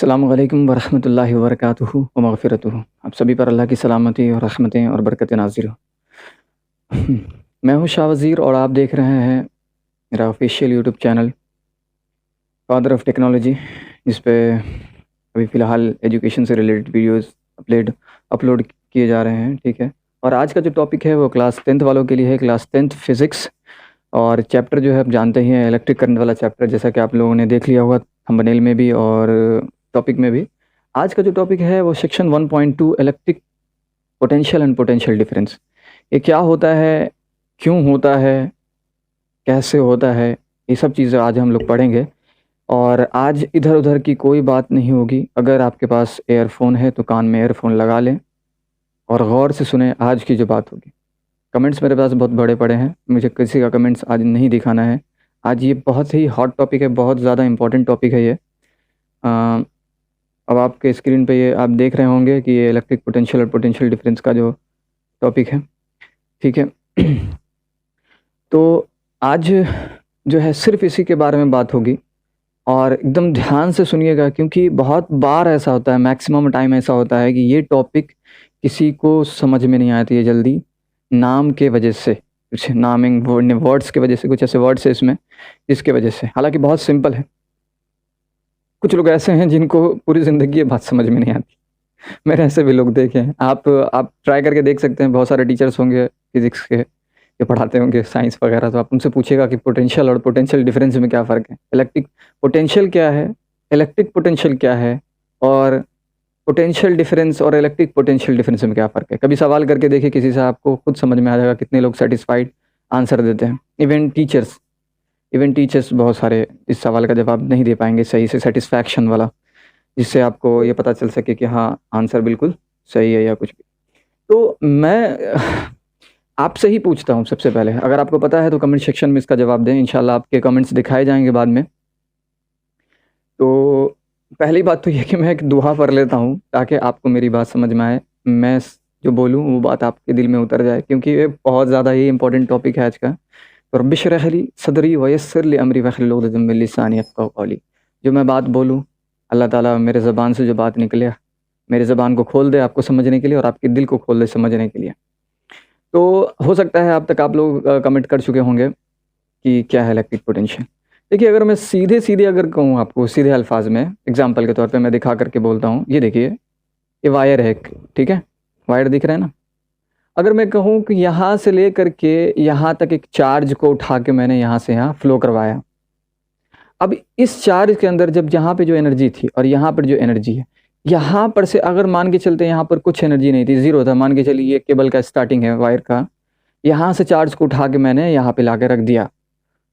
अस्सलामुअलैकुम वरहमतुल्लाहि वबरकातुहू व मग़फ़िरतुहू। आप सभी पर अल्लाह की सलामती और रहमतें और बरकतें नाज़िल हो। मैं हूँ शाह वज़ीर और आप देख रहे हैं मेरा official YouTube channel father of technology, जिस पे अभी फ़िलहाल एजुकेशन से रिलेटेड वीडियोस अपलोड किए जा रहे हैं। ठीक है, और आज का जो टॉपिक है वो क्लास 10th वालों के लिए है, क्लास 10th फ़िज़िक्स। और चैप्टर जो है आप जानते ही हैं, इलेक्ट्रिक करंट वाला चैप्टर, जैसा कि आप लोगों ने देख लिया होगा थंबनेल में भी और टॉपिक में भी। आज का जो टॉपिक है वो section 1.2 electric potential and potential difference. ये क्या होता है, क्यों होता है, कैसे होता है, ये सब चीज़ें आज हम लोग पढ़ेंगे। और आज इधर उधर की कोई बात नहीं होगी। अगर आपके पास एयरफोन है तो कान में एयरफोन लगा लें और गौर से सुने आज की जो बात होगी। कमेंट्स मेरे पास बहुत बड़े पड़े हैं, मुझे किसी का कमेंट्स आज नहीं दिखाना है। आज ये बहुत ही हॉट टॉपिक है, बहुत ज़्यादा इम्पोर्टेंट टॉपिक है ये। अब आपके स्क्रीन पे ये आप देख रहे होंगे कि ये इलेक्ट्रिक पोटेंशियल और पोटेंशियल डिफरेंस का जो टॉपिक है। ठीक है। तो आज जो है सिर्फ इसी के बारे में बात होगी और एकदम ध्यान से सुनिएगा, क्योंकि बहुत बार ऐसा होता है, मैक्सिमम टाइम ऐसा होता है कि ये टॉपिक किसी को समझ में नहीं आती है जल्दी, नाम के वजह से, कुछ नामिंग वर्ड्स के वजह से, कुछ ऐसे वर्ड्स है इसमें जिसके वजह से। हालांकि बहुत सिंपल है। कुछ लोग ऐसे हैं जिनको पूरी ज़िंदगी ये बात समझ में नहीं आती। मैंने ऐसे भी लोग देखे हैं। आप ट्राई करके देख सकते हैं। बहुत सारे टीचर्स होंगे फिज़िक्स के जो पढ़ाते होंगे साइंस वगैरह, तो आप उनसे पूछिएगा कि पोटेंशियल और पोटेंशियल डिफरेंस में क्या फ़र्क है, इलेक्ट्रिक पोटेंशियल क्या है, इलेक्ट्रिक पोटेंशियल क्या है, और पोटेंशियल डिफरेंस और इलेक्ट्रिक पोटेंशियल डिफरेंस में क्या फ़र्क है। कभी सवाल करके देखिए किसी से, आपको खुद समझ में आ जाएगा। कितने लोग सेटिस्फाइड आंसर देते हैं। इवन टीचर्स बहुत सारे इस सवाल का जवाब नहीं दे पाएंगे सही से, सेटिस्फैक्शन वाला, जिससे आपको ये पता चल सके कि हाँ आंसर बिल्कुल सही है या कुछ भी। तो मैं आपसे ही पूछता हूँ सबसे पहले, अगर आपको पता है तो कमेंट सेक्शन में इसका जवाब दें। इंशाल्लाह आपके कमेंट्स दिखाए जाएंगे बाद में। तो पहली बात तो ये कि मैं एक दुआ पढ़ लेता हूँ ताकि आपको मेरी बात समझ में आए, मैं जो बोलूँ वो बात आपके दिल में उतर जाए, क्योंकि ये बहुत ज़्यादा ही इंपॉर्टेंट टॉपिक है आज का। तो रब्बि इश्रह ली सदरी वयस्सिर ली अमरी वहलुल उक़दतम मिन लिसानी यफ़क़हू क़ौली। जो मैं बात बोलूँ, अल्लाह ताला मेरे ज़बान से जो बात निकले, मेरे ज़बान को खोल दे आपको समझने के लिए और आपके दिल को खोल दे समझने के लिए। तो हो सकता है अब तक आप लोग कमेंट कर चुके होंगे कि क्या है इलेक्ट्रिक पोटेंशियल। देखिए, अगर मैं सीधे अगर कहूँ आपको, सीधे अल्फाज में एग्जाम्पल के तौर पे मैं दिखा करके बोलता हूँ। ये देखिए, ये वायर है एक, ठीक है, वायर दिख रहा है ना। अगर मैं कहूँ कि यहाँ से ले करके यहाँ तक एक चार्ज को उठा के मैंने यहाँ से यहाँ फ्लो करवाया। अब इस चार्ज के अंदर जब यहाँ पे जो एनर्जी थी और यहाँ पर जो एनर्जी है, यहाँ पर से अगर मान के चलते यहाँ पर कुछ एनर्जी नहीं थी, ज़ीरो था, मान के चलिए ये केबल का स्टार्टिंग है वायर का, यहाँ से चार्ज को उठा के मैंने यहाँ पे ला के रख दिया।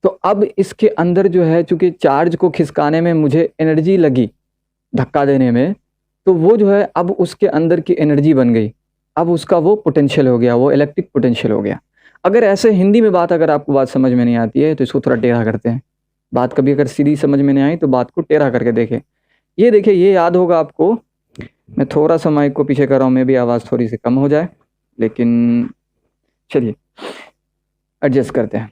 तो अब इसके अंदर जो है, चूँकि चार्ज को खिसकाने में मुझे एनर्जी लगी, धक्का देने में, तो वो जो है अब उसके अंदर की एनर्जी बन गई। अब उसका वो पोटेंशियल हो गया, वो इलेक्ट्रिक पोटेंशियल हो गया। अगर ऐसे हिंदी में बात, अगर आपको बात समझ में नहीं आती है तो इसको थोड़ा टेढ़ा करते हैं। बात कभी अगर सीधी समझ में नहीं आई तो बात को टेढ़ा करके देखें। ये देखिए, ये याद होगा आपको। मैं थोड़ा सा माइक को पीछे कर रहा हूँ, मे भी आवाज़ थोड़ी सी कम हो जाए, लेकिन चलिए एडजस्ट करते हैं।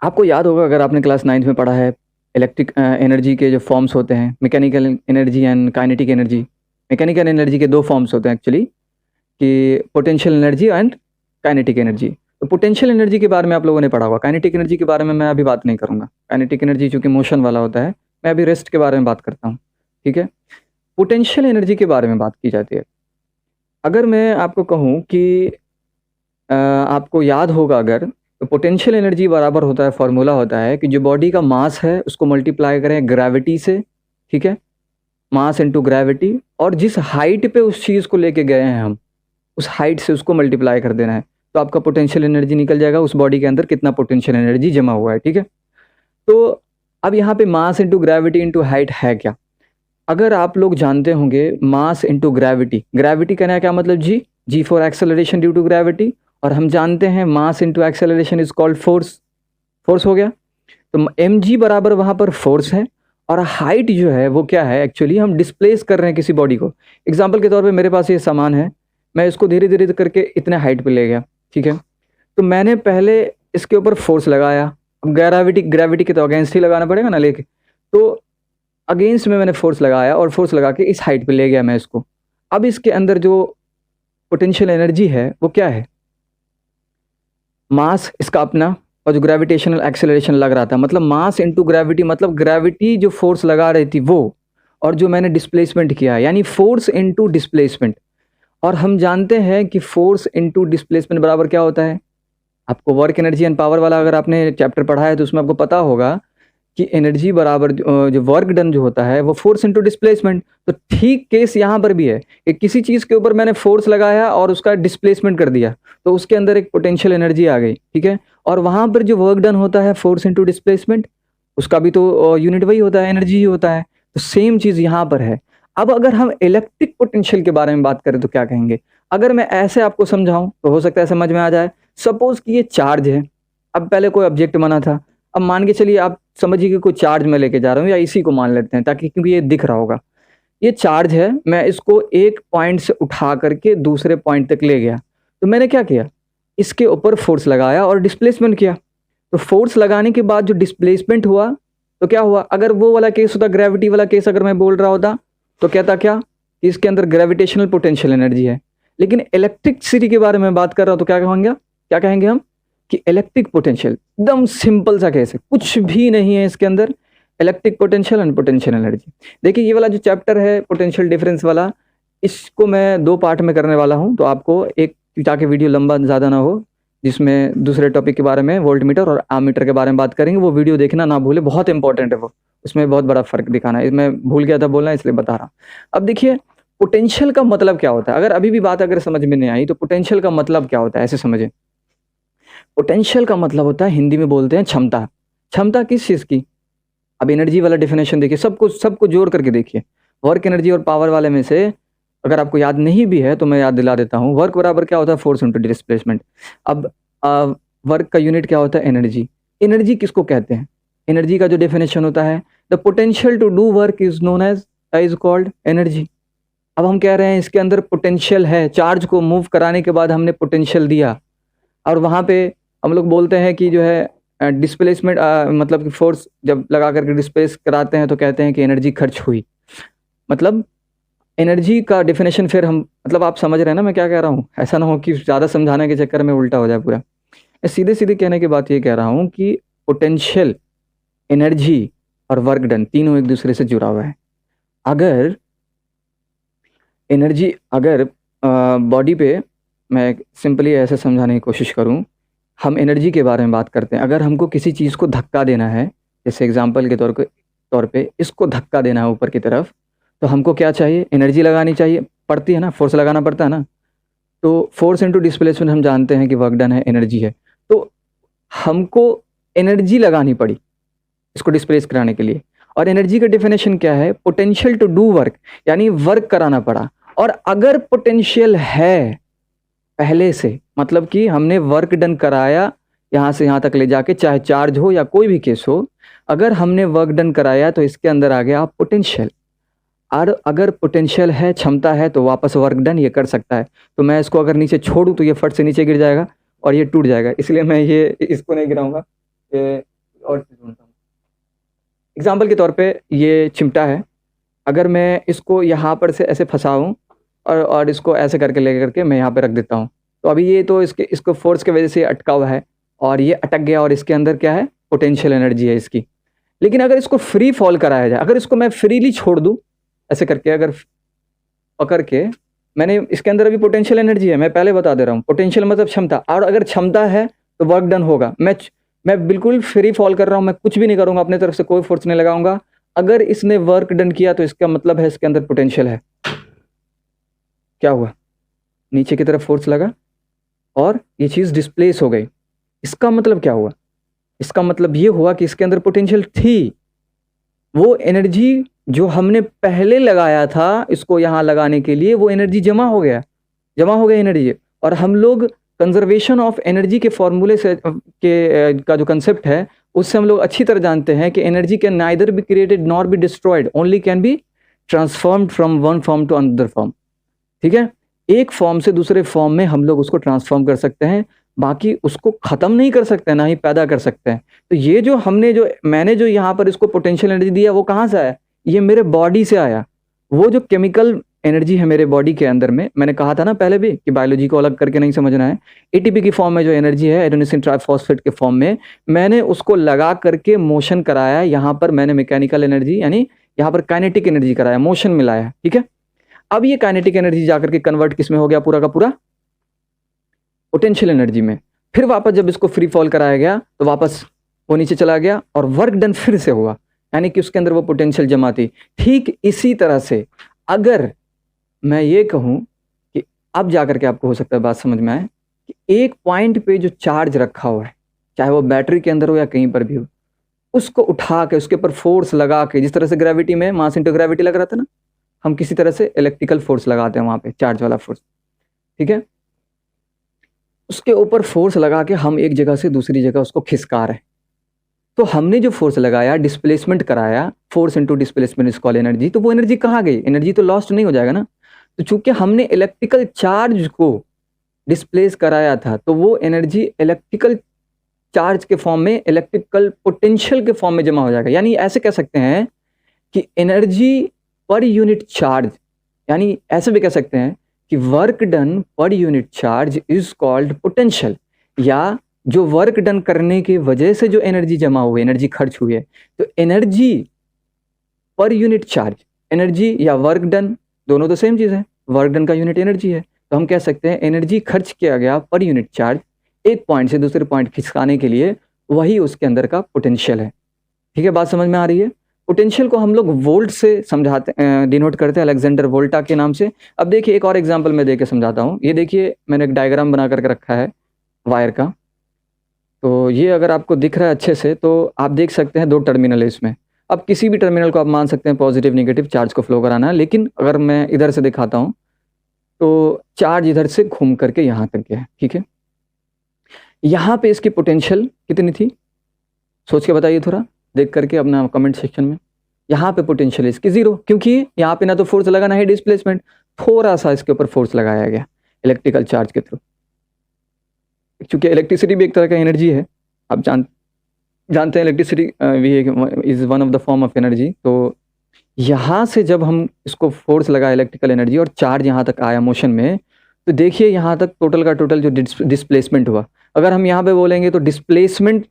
आपको याद होगा, अगर आपने क्लास 9th में पढ़ा है, इलेक्ट्रिक एनर्जी के जो फॉर्म्स होते हैं, mechanical energy and kinetic energy. Mechanical energy के दो फॉर्म्स होते हैं एक्चुअली, कि potential energy and kinetic energy. तो पोटेंशियल एनर्जी के बारे में आप लोगों ने पढ़ा होगा। काइनेटिक एनर्जी के बारे में मैं अभी बात नहीं करूँगा। काइनेटिक एनर्जी चूँकि मोशन वाला होता है, मैं अभी रेस्ट के बारे में बात करता हूँ, ठीक है। पोटेंशियल एनर्जी के बारे में बात की जाती है। अगर मैं आपको कहूँ कि आपको याद होगा अगर, तो पोटेंशियल एनर्जी बराबर होता है, फॉर्मूला होता है कि जो बॉडी का मास है उसको मल्टीप्लाई करें ग्रेविटी से, ठीक है, मास इनटू ग्रेविटी, और जिस हाइट पे उस चीज़ को लेके गए हैं हम, उस हाइट से उसको मल्टीप्लाई कर देना है, तो आपका पोटेंशियल एनर्जी निकल जाएगा, उस बॉडी के अंदर कितना पोटेंशियल एनर्जी जमा हुआ है, ठीक है। तो अब यहाँ पे mass into gravity into height है क्या। अगर आप लोग जानते होंगे मास इनटू ग्रेविटी, ग्रेविटी कहना है क्या मतलब, G for acceleration due to gravity, और हम जानते हैं mass into acceleration is called force हो गया। तो mg बराबर वहाँ पर फोर्स है, और हाइट जो है वो क्या है, एक्चुअली हम डिस्प्लेस कर रहे हैं किसी बॉडी को। एग्जाम्पल के तौर पे मेरे पास ये सामान है, मैं इसको धीरे धीरे करके इतने हाइट पे ले गया, ठीक है। तो मैंने पहले इसके ऊपर फोर्स लगाया, अब ग्रेविटी के तो अगेंस्ट ही लगाना पड़ेगा ना लेके। तो अगेंस्ट में मैंने फोर्स लगाया और फोर्स लगा के इस हाइट पे ले गया मैं इसको। अब इसके अंदर जो पोटेंशियल एनर्जी है वो क्या है? मास इसका अपना, और जो ग्रेविटेशनल एक्सेलरेशन लग रहा था, मतलब मास इनटू ग्रेविटी, मतलब ग्रेविटी जो फोर्स लगा रही थी वो, और जो मैंने डिस्प्लेसमेंट किया, यानी फोर्स इनटू डिस्प्लेसमेंट। और हम जानते हैं कि फोर्स इनटू डिस्प्लेसमेंट बराबर क्या होता है? आपको वर्क एनर्जी एंड पावर वाला अगर आपने चैप्टर पढ़ा है तो उसमें आपको पता होगा कि एनर्जी बराबर जो वर्क डन जो होता है वो फोर्स इनटू डिस्प्लेसमेंट। तो ठीक केस यहाँ पर भी है कि किसी चीज़ के ऊपर मैंने फोर्स लगाया और उसका डिस्प्लेसमेंट कर दिया, तो उसके अंदर एक पोटेंशियल एनर्जी आ गई, ठीक है। और वहाँ पर जो वर्क डन होता है फोर्स इनटू डिस्प्लेसमेंट, उसका भी तो यूनिट वही होता है, एनर्जी ही होता है। तो सेम चीज़ यहाँ पर है। अब अगर हम इलेक्ट्रिक पोटेंशियल के बारे में बात करें तो क्या कहेंगे? अगर मैं ऐसे आपको समझाऊं तो हो सकता है समझ में आ जाए। सपोज कि ये चार्ज है, अब पहले कोई ऑब्जेक्ट बना था, अब मान के चलिए आप समझिए कि कोई चार्ज मैं लेके जा रहा हूँ, या इसी को मान लेते हैं ताकि, क्योंकि ये दिख रहा होगा। ये चार्ज है, मैं इसको एक पॉइंट से उठा करके दूसरे पॉइंट तक ले गया, तो मैंने क्या किया? इसके ऊपर फोर्स लगाया और डिस्प्लेसमेंट किया। तो फोर्स लगाने के बाद जो डिस्प्लेसमेंट हुआ तो क्या हुआ? अगर वो वाला केस होता, ग्रेविटी वाला केस अगर मैं बोल रहा होता, तो कहता क्या कि इसके अंदर ग्रेविटेशनल पोटेंशियल एनर्जी है। लेकिन इलेक्ट्रिसिटी के बारे में बात कर रहा हूं तो क्या कहेंगे हम कि इलेक्ट्रिक पोटेंशियल। एकदम सिंपल सा केस है, कुछ भी नहीं है इसके अंदर, electric potential and potential energy. देखिए ये वाला जो चैप्टर है पोटेंशियल डिफरेंस वाला, इसको मैं 2 पार्ट में करने वाला हूं, तो आपको एक, ताकि वीडियो लंबा ज़्यादा ना हो, जिसमें दूसरे टॉपिक के बारे में वोल्ट मीटर और आमीटर के बारे में बात करेंगे, वो वीडियो देखना ना भूले, बहुत इंपॉर्टेंट है वो, उसमें बहुत बड़ा फर्क दिखाना है। मैं भूल गया था बोलना, इसलिए बता रहा। अब देखिए पोटेंशियल का मतलब क्या होता है, अगर अभी भी बात अगर समझ में नहीं आई तो पोटेंशियल का मतलब क्या होता है ऐसे समझे। पोटेंशियल का मतलब होता है, हिंदी में बोलते हैं क्षमता। क्षमता किस चीज़ की? अब एनर्जी वाला डेफिनेशन देखिए, सबको जोड़ करके देखिए। वर्क एनर्जी और पावर वाले में से अगर आपको याद नहीं भी है तो मैं याद दिला देता हूँ। वर्क बराबर क्या होता है? Force into displacement. अब वर्क का यूनिट क्या होता है? एनर्जी। एनर्जी किसको कहते हैं? एनर्जी का जो डेफिनेशन होता है, the potential to do work is known as called energy. अब हम कह रहे हैं इसके अंदर पोटेंशियल है, चार्ज को मूव कराने के बाद हमने पोटेंशियल दिया, और वहाँ पे हम लोग बोलते हैं कि जो है डिस्प्लेसमेंट, मतलब कि फोर्स जब लगा करके डिस्प्लेस कराते हैं तो कहते हैं कि एनर्जी खर्च हुई। मतलब एनर्जी का डेफिनेशन फिर हम, मतलब आप समझ रहे हैं ना मैं क्या कह रहा हूँ? ऐसा ना हो कि ज़्यादा समझाने के चक्कर में उल्टा हो जाए पूरा। मैं सीधे सीधे कहने की बात ये कह रहा हूँ कि पोटेंशियल, एनर्जी और वर्क डन तीनों एक दूसरे से जुड़ा हुआ है। अगर एनर्जी, अगर बॉडी पे, मैं सिंपली ऐसे समझाने की कोशिश करूं, हम एनर्जी के बारे में बात करते हैं। अगर हमको किसी चीज़ को धक्का देना है, जैसे एग्जांपल के तौर पे इसको धक्का देना है ऊपर की तरफ, तो हमको क्या चाहिए? एनर्जी लगानी चाहिए, पड़ती है ना, फोर्स लगाना पड़ता है ना। तो फोर्स इनटू डिस्प्लेसमेंट हम जानते हैं कि वर्क डन है, एनर्जी है। तो हमको एनर्जी लगानी पड़ी इसको डिस्प्लेस कराने के लिए। और एनर्जी का डेफिनेशन क्या है? पोटेंशियल टू डू वर्क, यानी वर्क कराना पड़ा। और अगर पोटेंशियल है पहले से, मतलब कि हमने वर्क डन कराया यहाँ से यहाँ तक ले जाके, चाहे चार्ज हो या कोई भी केस हो, अगर हमने वर्क डन कराया तो इसके अंदर आ गया पोटेंशियल। और अगर पोटेंशियल है, क्षमता है, तो वापस वर्क डन ये कर सकता है। तो मैं इसको अगर नीचे छोड़ूं तो ये फट से नीचे गिर जाएगा और ये टूट जाएगा, इसलिए मैं ये इसको नहीं गिराऊंगा, ये और चीज़ ढूंढता हूँ। एग्जाम्पल के तौर पे ये चिमटा है, अगर मैं इसको यहाँ पर से ऐसे फंसाऊँ और इसको ऐसे करके ले करके मैं यहाँ पे रख देता हूँ, तो अभी ये तो इसको फोर्स की वजह से अटका हुआ है और ये अटक गया, और इसके अंदर क्या है? पोटेंशियल एनर्जी है इसकी। लेकिन अगर इसको फ्री फॉल कराया जाए, अगर इसको मैं फ्रीली छोड़ दूँ ऐसे करके, अगर पकड़ के, मैंने इसके अंदर अभी पोटेंशियल एनर्जी है, मैं पहले बता दे रहा हूँ। पोटेंशियल मतलब क्षमता, और अगर क्षमता है तो वर्क डन होगा। मैं बिल्कुल फ्री फॉल कर रहा हूँ, मैं कुछ भी नहीं करूँगा, अपने तरफ से कोई फोर्स नहीं लगाऊंगा। अगर इसने वर्क डन किया तो इसका मतलब है इसके अंदर पोटेंशियल है। क्या हुआ? नीचे की तरफ फोर्स लगा और ये चीज़ डिस्प्लेस हो गई। इसका मतलब क्या हुआ? इसका मतलब ये हुआ कि इसके अंदर पोटेंशियल थी। वो एनर्जी जो हमने पहले लगाया था इसको यहाँ लगाने के लिए, वो एनर्जी जमा हो गया एनर्जी। और हम लोग कंजर्वेशन ऑफ एनर्जी के फॉर्मूले से का जो कंसेप्ट है, उससे हम लोग अच्छी तरह जानते हैं कि energy can neither be created nor be destroyed, only can be transformed from one form to another form. ठीक है, एक फॉर्म से दूसरे फॉर्म में हम लोग उसको ट्रांसफॉर्म कर सकते हैं, बाकी उसको ख़त्म नहीं कर सकते, ना ही पैदा कर सकते हैं। तो ये जो मैंने जो यहाँ पर इसको पोटेंशियल एनर्जी दिया, वो कहाँ से आया? ये मेरे बॉडी से आया। वो जो केमिकल एनर्जी है मेरे बॉडी के अंदर में, मैंने कहा था ना पहले भी कि बायोलॉजी को अलग करके नहीं समझना है। एटीपी की फॉर्म में जो एनर्जी है, एडेनोसिन ट्राइफॉस्फेट के फॉर्म में, मैंने उसको लगा करके मोशन कराया। यहाँ पर मैंने मैकेनिकल एनर्जी यानी यहाँ पर काइनेटिक एनर्जी कराया, मोशन मिलाया, ठीक है। अब ये काइनेटिक एनर्जी जाकर के कन्वर्ट किस में हो गया, पूरा का पूरा पोटेंशियल एनर्जी में। फिर वापस जब इसको फ्री फॉल कराया गया तो वापस वो नीचे चला गया और वर्क डन फिर से हुआ, यानी कि उसके अंदर वो पोटेंशियल जमा थी। ठीक इसी तरह से अगर मैं ये कहूँ कि अब जाकर के आपको हो सकता है बात समझ में आए कि एक पॉइंट पे जो चार्ज रखा हुआ है, चाहे वो बैटरी के अंदर हो या कहीं पर भी हो, उसको उठा के उसके ऊपर फोर्स लगा के, जिस तरह से ग्रेविटी में मास इंटू ग्रेविटी लग रहा था ना, हम किसी तरह से इलेक्ट्रिकल फोर्स लगाते हैं वहां पे, चार्ज वाला फोर्स, ठीक है। उसके ऊपर फोर्स लगा के हम एक जगह से दूसरी जगह उसको खिसका रहे हैं। तो हमने जो फोर्स लगाया, डिस्प्लेसमेंट कराया, force into displacement is called energy. तो वो एनर्जी कहाँ गई? एनर्जी तो लॉस्ट नहीं हो जाएगा ना। तो चूंकि हमने इलेक्ट्रिकल चार्ज को डिस्प्लेस कराया था, तो वो एनर्जी इलेक्ट्रिकल चार्ज के फॉर्म में, इलेक्ट्रिकल पोटेंशियल के फॉर्म में जमा हो जाएगा। यानी ऐसे कह सकते हैं कि एनर्जी पर यूनिट चार्ज, यानी ऐसे भी कह सकते हैं कि work done per unit charge is called potential. या जो वर्क डन करने की वजह से जो एनर्जी जमा हुई, एनर्जी खर्च हुई है, तो energy per unit charge, energy या वर्क डन दोनों तो सेम चीज है, वर्क डन का यूनिट एनर्जी है। तो हम कह सकते हैं एनर्जी खर्च किया गया पर यूनिट चार्ज एक पॉइंट से दूसरे पॉइंट खिसकाने के लिए, वही उसके अंदर का पोटेंशियल है। ठीक है, बात समझ में आ रही है। पोटेंशियल को हम लोग वोल्ट से समझाते, डिनोट करते हैं, अलेक्जेंडर वोल्टा के नाम से। अब देखिए एक और एग्जांपल मैं देके समझाता हूँ। ये देखिए मैंने एक डायग्राम बना करके रखा है वायर का। तो ये अगर आपको दिख रहा है अच्छे से, तो आप देख सकते हैं दो टर्मिनल है इसमें। अब किसी भी टर्मिनल को आप मान सकते हैं पॉजिटिव निगेटिव चार्ज को फ्लो कराना है, लेकिन अगर मैं इधर से दिखाता हूँ तो चार्ज इधर से घूम करके यहाँ तक गया है, ठीक है। यहाँ पे इसकी पोटेंशियल कितनी थी, सोच के बताइए थोड़ा, देख करके अपना कमेंट सेक्शन में। यहाँ पे पोटेंशियल इसकी 0, क्योंकि यहाँ पे ना तो फोर्स लगाना है डिस्प्लेसमेंट, थोड़ा सा इसके ऊपर फोर्स लगाया गया इलेक्ट्रिकल चार्ज के थ्रू। क्योंकि इलेक्ट्रिसिटी भी एक तरह का एनर्जी है, आप जानते हैं electricity is one of the form of energy. तो यहाँ से जब हम इसको फोर्स लगा इलेक्ट्रिकल एनर्जी और चार्ज यहाँ तक आया मोशन में, तो देखिए यहाँ तक टोटल का टोटल जो डिस्प्लेसमेंट हुआ, अगर हम यहाँ पे बोलेंगे तो डिस्प्लेसमेंट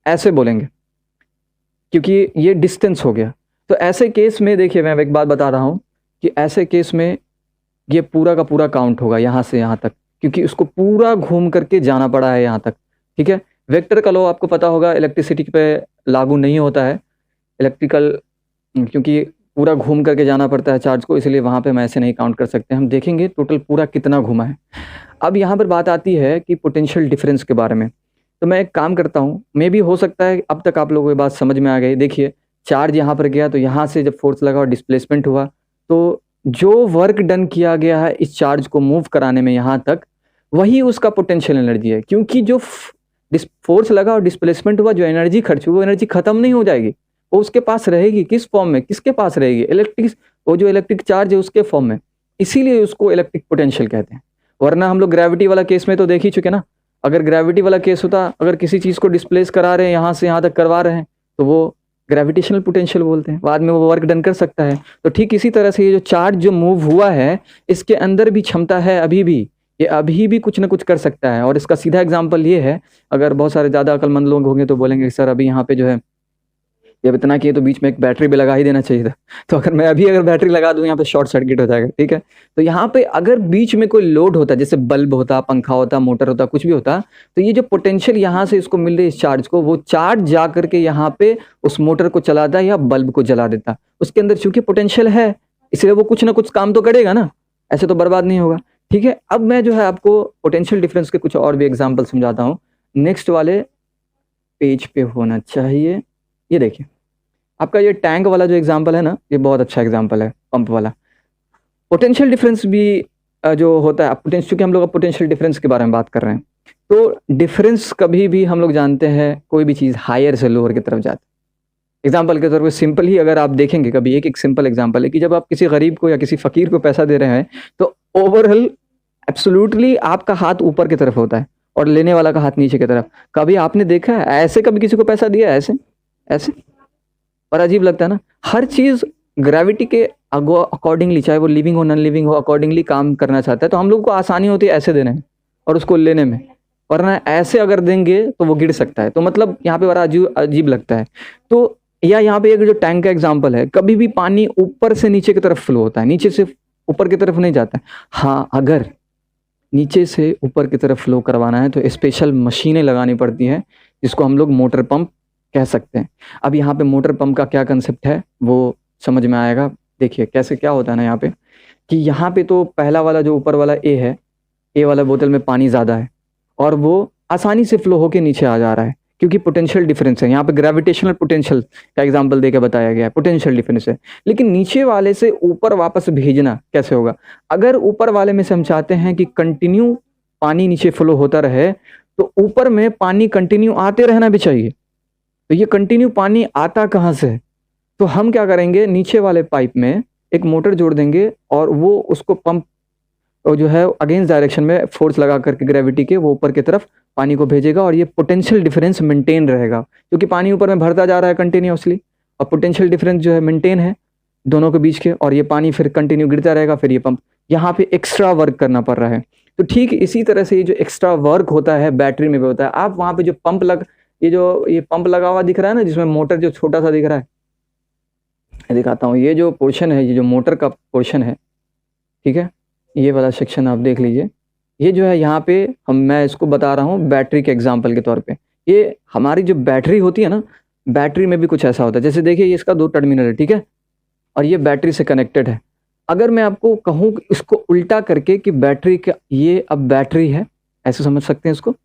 ऐसे बोलेंगे क्योंकि ये डिस्टेंस हो गया। तो ऐसे केस में देखिए मैं एक बात बता रहा हूँ कि ऐसे केस में ये पूरा का पूरा काउंट होगा यहाँ से यहाँ तक, क्योंकि उसको पूरा घूम करके जाना पड़ा है यहाँ तक, ठीक है। वेक्टर का लॉ आपको पता होगा, इलेक्ट्रिसिटी पे लागू नहीं होता है इलेक्ट्रिकल, क्योंकि पूरा घूम करके जाना पड़ता है चार्ज को, इसलिए वहाँ पे हम ऐसे नहीं काउंट कर सकते। हम देखेंगे टोटल पूरा कितना घुमा है। अब यहाँ पर बात आती है कि पोटेंशियल डिफरेंस के बारे में। तो मैं एक काम करता हूँ, मे भी हो सकता है अब तक आप लोगों को ये बात समझ में आ गई। देखिए चार्ज यहाँ पर गया, तो यहाँ से जब फोर्स लगा और डिस्प्लेसमेंट हुआ, तो जो वर्क डन किया गया है इस चार्ज को मूव कराने में यहाँ तक, वही उसका पोटेंशियल एनर्जी है। क्योंकि जो फोर्स लगा और डिस्प्लेसमेंट हुआ, जो एनर्जी खर्च हुई, वो एनर्जी खत्म नहीं हो जाएगी, वो उसके पास रहेगी। किस फॉर्म में, किसके पास रहेगी? इलेक्ट्रिक, वो जो इलेक्ट्रिक चार्ज है उसके फॉर्म में, इसीलिए उसको इलेक्ट्रिक पोटेंशियल कहते हैं। वरना हम लोग ग्रेविटी वाला केस में तो देख ही चुके ना, अगर ग्रेविटी वाला केस होता, अगर किसी चीज को डिस्प्लेस करा रहे हैं यहाँ से यहाँ तक करवा रहे हैं, तो वो ग्रेविटेशनल पोटेंशियल बोलते हैं, बाद में वो वर्क डन कर सकता है। तो ठीक इसी तरह से ये जो चार्ज जो मूव हुआ है, इसके अंदर भी क्षमता है, अभी भी ये अभी भी कुछ ना कुछ कर सकता है। और इसका सीधा एग्जांपल ये है, अगर बहुत सारे ज़्यादा अक्लमंद लोग होंगे तो बोलेंगे सर अभी यहाँ पे जो है ये इतना किए तो बीच में एक बैटरी भी लगा ही देना चाहिए था। तो अगर मैं अभी बैटरी लगा दूं यहाँ पे शॉर्ट सर्किट हो जाएगा, ठीक है। तो यहाँ पे अगर बीच में कोई लोड होता, जैसे बल्ब होता, पंखा होता, मोटर होता, कुछ भी होता, तो ये जो पोटेंशियल यहाँ से इसको मिल रही है इस चार्ज को, वो चार्ज जा करके यहाँ पे उस मोटर को चलाता या बल्ब को जला देता। उसके अंदर चूंकि पोटेंशियल है, इसलिए वो कुछ ना कुछ काम तो करेगा ना, ऐसे तो बर्बाद नहीं होगा, ठीक है। अब मैं जो है आपको पोटेंशियल डिफरेंस के कुछ और भी एग्जाम्पल समझाता हूँ। नेक्स्ट वाले पेज पे होना चाहिए। ये देखिए आपका ये टैंक वाला जो एग्जांपल है ना, ये बहुत अच्छा एग्जांपल है, पंप वाला। पोटेंशियल डिफरेंस भी जो होता है, पोटेंशियल, क्योंकि हम लोग अब पोटेंशियल डिफरेंस के बारे में बात कर रहे हैं, तो डिफरेंस कभी भी हम लोग जानते हैं कोई भी चीज़ हायर से लोअर की तरफ जाती है। एग्जाम्पल के तौर पर सिंपल ही अगर आप देखेंगे कभी, एक सिंपल एग्जाम्पल है कि जब आप किसी गरीब को या किसी फकीर को पैसा दे रहे हैं, तो ओवरऑल एब्सोल्युटली आपका हाथ ऊपर की तरफ होता है और लेने वाला का हाथ नीचे की तरफ। कभी आपने देखा है ऐसे, कभी किसी को पैसा दिया है ऐसे ऐसे? और अजीब लगता है ना, हर चीज़ ग्रेविटी के अकॉर्डिंगली, चाहे वो लिविंग हो नॉन लिविंग हो, अकॉर्डिंगली काम करना चाहता है। तो हम लोग को आसानी होती है ऐसे देने में और उसको लेने में, वरना ऐसे अगर देंगे तो वो गिर सकता है। तो मतलब यहाँ पे बड़ा अजीब अजीब लगता है। तो या यहाँ पे एक जो टैंक का एग्जाम्पल है, कभी भी पानी ऊपर से नीचे की तरफ फ्लो होता है, नीचे से ऊपर की तरफ नहीं जाता है। हाँ, अगर नीचे से ऊपर की तरफ फ्लो करवाना है तो स्पेशल मशीनें लगानी पड़ती हैं, जिसको हम लोग मोटर पंप कह सकते हैं। अब यहाँ पे मोटर पंप का क्या कंसेप्ट है वो समझ में आएगा। देखिए कैसे क्या होता है ना यहाँ पे, कि यहाँ पे तो पहला वाला जो ऊपर वाला ए है, ए वाला बोतल में पानी ज़्यादा है और वो आसानी से फ्लो होके नीचे आ जा रहा है, क्योंकि पोटेंशियल डिफरेंस है। यहाँ पे ग्रेविटेशनल पोटेंशियल का एग्जांपल देके बताया गया है, पोटेंशियल डिफरेंस है। लेकिन नीचे वाले से ऊपर वापस भेजना कैसे होगा? अगर ऊपर वाले में से हम चाहते हैं कि कंटिन्यू पानी नीचे फ्लो होता रहे, तो ऊपर में पानी कंटिन्यू आते रहना भी चाहिए। तो ये कंटिन्यू पानी आता कहाँ से है? तो हम क्या करेंगे, नीचे वाले पाइप में एक मोटर जोड़ देंगे और वो उसको पंप जो है अगेंस्ट डायरेक्शन में फोर्स लगा करके ग्रेविटी के, वो ऊपर की तरफ पानी को भेजेगा और ये पोटेंशियल डिफरेंस मेंटेन रहेगा, क्योंकि पानी ऊपर में भरता जा रहा है कंटिन्यूअसली और पोटेंशियल डिफरेंस जो है मेंटेन है दोनों के बीच के, और ये पानी फिर कंटिन्यू गिरता रहेगा। फिर ये पंप यहाँ पे एक्स्ट्रा वर्क करना पड़ रहा है। तो ठीक इसी तरह से ये जो एक्स्ट्रा वर्क होता है बैटरी में भी होता है। आप वहाँ पे जो पंप ये पंप लगा हुआ दिख रहा है ना, जिसमें मोटर जो छोटा सा दिख रहा है, दिखाता हूँ। ये जो पोर्शन है, ये जो मोटर का पोर्शन है, ठीक है, ये वाला सेक्शन आप देख लीजिए। ये जो है यहाँ पे मैं इसको बता रहा हूँ बैटरी के एग्जांपल के तौर पे। ये हमारी जो बैटरी होती है ना, बैटरी में भी कुछ ऐसा होता है। जैसे देखिए, ये इसका 2 टर्मिनल है, ठीक है, और ये बैटरी से कनेक्टेड है। अगर मैं आपको कहूँ इसको उल्टा करके कि बैटरी का ये अब बैटरी है, ऐसे समझ सकते हैं इसको।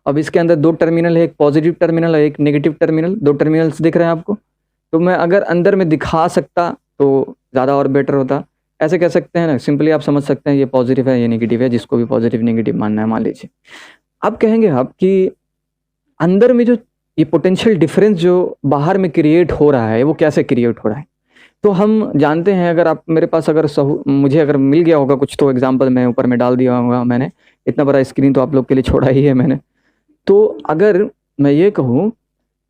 अब इसके अंदर 2 टर्मिनल है, एक पॉजिटिव टर्मिनल और एक नेगेटिव टर्मिनल, 2 टर्मिनल्स दिख रहे हैं आपको। तो मैं अगर अंदर में दिखा सकता तो ज़्यादा और बेटर होता। ऐसे कह सकते हैं ना, सिंपली आप समझ सकते हैं ये पॉजिटिव है, ये नेगेटिव है, जिसको भी पॉजिटिव नेगेटिव मानना है मान लीजिए। अब कहेंगे आप कि अंदर में जो ये पोटेंशियल डिफरेंस जो बाहर में क्रिएट हो रहा है, वो कैसे क्रिएट हो रहा है? तो हम जानते हैं, अगर आप मेरे पास अगर मुझे अगर मिल गया होगा कुछ, तो एग्जाम्पल मैं ऊपर में डाल दिया होगा मैंने। इतना बड़ा स्क्रीन तो आप लोग के लिए छोड़ा ही है मैंने। तो अगर मैं ये कहूँ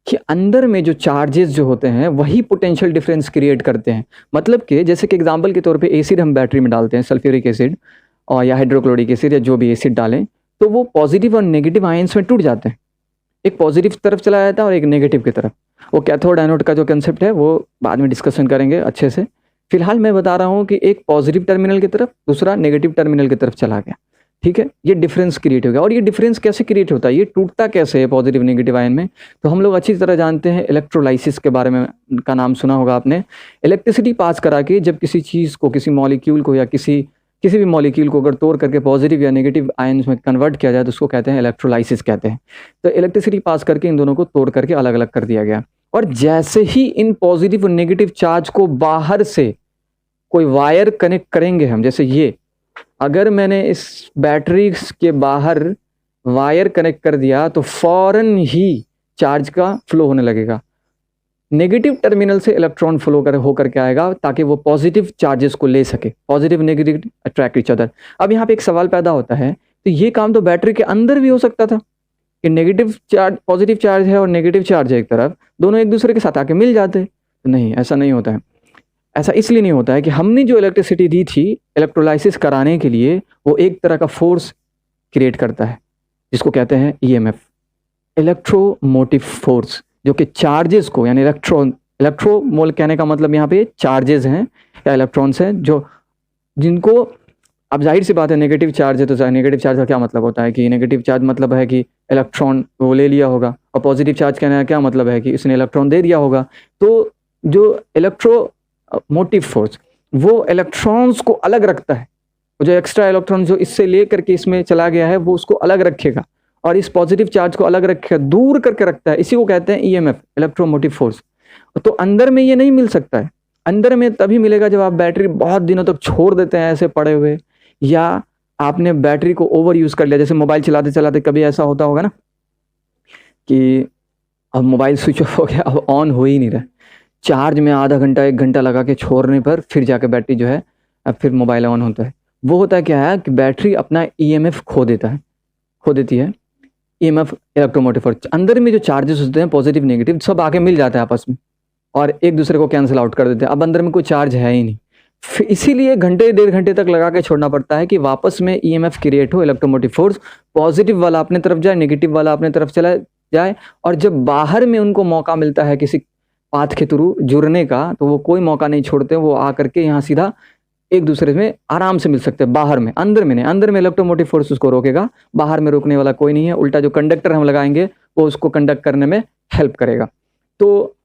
कि अंदर में जो चार्जेस जो होते हैं वही पोटेंशियल डिफरेंस क्रिएट करते हैं। मतलब कि जैसे कि एग्जांपल के तौर पे एसिड हम बैटरी में डालते हैं, सल्फ्यूरिक एसिड और या हाइड्रोक्लोरिक एसिड या जो भी एसिड डालें, तो वो पॉजिटिव और नेगेटिव आयंस में टूट जाते हैं। एक पॉजिटिव तरफ चला जाता है और एक नेगेटिव की तरफ। वो कैथोड एनोड का जो कंसेप्ट है वो बाद में डिस्कशन करेंगे अच्छे से। फिलहाल मैं बता रहा हूँ कि एक पॉजिटिव टर्मिनल की तरफ, दूसरा नेगेटिव टर्मिनल की तरफ चला गया, ठीक है। ये डिफरेंस क्रिएट हो गया। और ये डिफरेंस कैसे क्रिएट होता है, ये टूटता कैसे है पॉजिटिव नेगेटिव आयन में? तो हम लोग अच्छी तरह जानते हैं, इलेक्ट्रोलाइसिस के बारे में का नाम सुना होगा आपने। इलेक्ट्रिसिटी पास करा के जब किसी चीज़ को, किसी मॉलिक्यूल को या किसी भी मॉलिक्यूल को अगर तोड़ करके पॉजिटिव या नेगेटिव आयन्स में कन्वर्ट किया जाए तो उसको कहते हैं इलेक्ट्रोलाइसिस कहते हैं। तो इलेक्ट्रिसिटी पास करके इन दोनों को तोड़ करके अलग अलग कर दिया गया। और जैसे ही इन पॉजिटिव और नेगेटिव चार्ज को बाहर से कोई वायर कनेक्ट करेंगे हम, जैसे ये अगर मैंने इस बैटरी के बाहर वायर कनेक्ट कर दिया तो फौरन ही चार्ज का फ्लो होने लगेगा। नेगेटिव टर्मिनल से इलेक्ट्रॉन फ्लो होकर के आएगा ताकि वो पॉजिटिव चार्जेस को ले सके। Positive negative attract each other. अब यहाँ पे एक सवाल पैदा होता है, तो ये काम तो बैटरी के अंदर भी हो सकता था कि नेगेटिव चार्ज, पॉजिटिव चार्ज है और नेगेटिव चार्ज है एक तरफ, दोनों एक दूसरे के साथ आके मिल जाते। तो नहीं, ऐसा नहीं होता है। ऐसा इसलिए नहीं होता है कि हमने जो इलेक्ट्रिसिटी दी थी इलेक्ट्रोलाइसिस कराने के लिए, वो एक तरह का फोर्स क्रिएट करता है जिसको कहते हैं ईएमएफ, इलेक्ट्रोमोटिव फोर्स, जो कि चार्जेस को, यानी इलेक्ट्रोमोल कहने का मतलब यहाँ पे चार्जेस हैं या इलेक्ट्रॉन्स हैं, जो जिनको, अब जाहिर सी बात है नेगेटिव चार्ज है तो नेगेटिव चार्ज का क्या मतलब होता है कि नेगेटिव चार्ज मतलब है कि इलेक्ट्रॉन वो ले लिया होगा, और पॉजिटिव चार्ज कहने का क्या मतलब है कि इसने इलेक्ट्रॉन दे दिया होगा। तो जो इलेक्ट्रोमोटिव फोर्स वो इलेक्ट्रॉन्स को अलग रखता है, जो एक्स्ट्रा इलेक्ट्रॉन जो इससे ले करके इसमें चला गया है वो उसको अलग रखेगा और इस पॉजिटिव चार्ज को अलग रखेगा, दूर करके रखता है। इसी को कहते हैं ईएमएफ, इलेक्ट्रोमोटिव फोर्स। तो अंदर में ये नहीं मिल सकता है। अंदर में तभी मिलेगा जब आप बैटरी बहुत दिनों तक छोड़ देते हैं ऐसे पड़े हुए, या आपने बैटरी को ओवर यूज कर लिया। जैसे मोबाइल चलाते चलाते कभी ऐसा होता होगा ना कि अब मोबाइल स्विच ऑफ हो गया, अब ऑन हो ही नहीं रहा, चार्ज में आधा घंटा 1 घंटा लगा के छोड़ने पर फिर जाके बैटरी जो है अब फिर मोबाइल ऑन होता है। वो होता है क्या है कि बैटरी अपना ईएमएफ खो देती है। ईएमएफ इलेक्ट्रोमोटिव फोर्स, अंदर में जो चार्जेस होते हैं पॉजिटिव नेगेटिव सब आके मिल जाता है आपस में, और एक दूसरे को कैंसिल आउट कर देते हैं। अब अंदर में कोई चार्ज है ही नहीं, इसीलिए घंटे 1.5 घंटे तक लगा के छोड़ना पड़ता है कि वापस में ईएमएफ क्रिएट हो, इलेक्ट्रोमोटिव फोर्स, पॉजिटिव वाला अपने तरफ जाए, नेगेटिव वाला अपने तरफ चला जाए। और जब बाहर में उनको मौका मिलता है किसी पाथ के थ्रू जुड़ने का, तो वो कोई मौका नहीं छोड़ते, वो आकर के यहाँ सीधा एक दूसरे में आराम से मिल सकते हैं। बाहर में, अंदर में नहीं, अंदर में इलेक्ट्रोमोटिव फोर्स उसको रोकेगा, बाहर में रोकने वाला कोई नहीं है। उल्टा जो कंडक्टर हम लगाएंगे वो उसको कंडक्ट करने में हेल्प करेगा। तो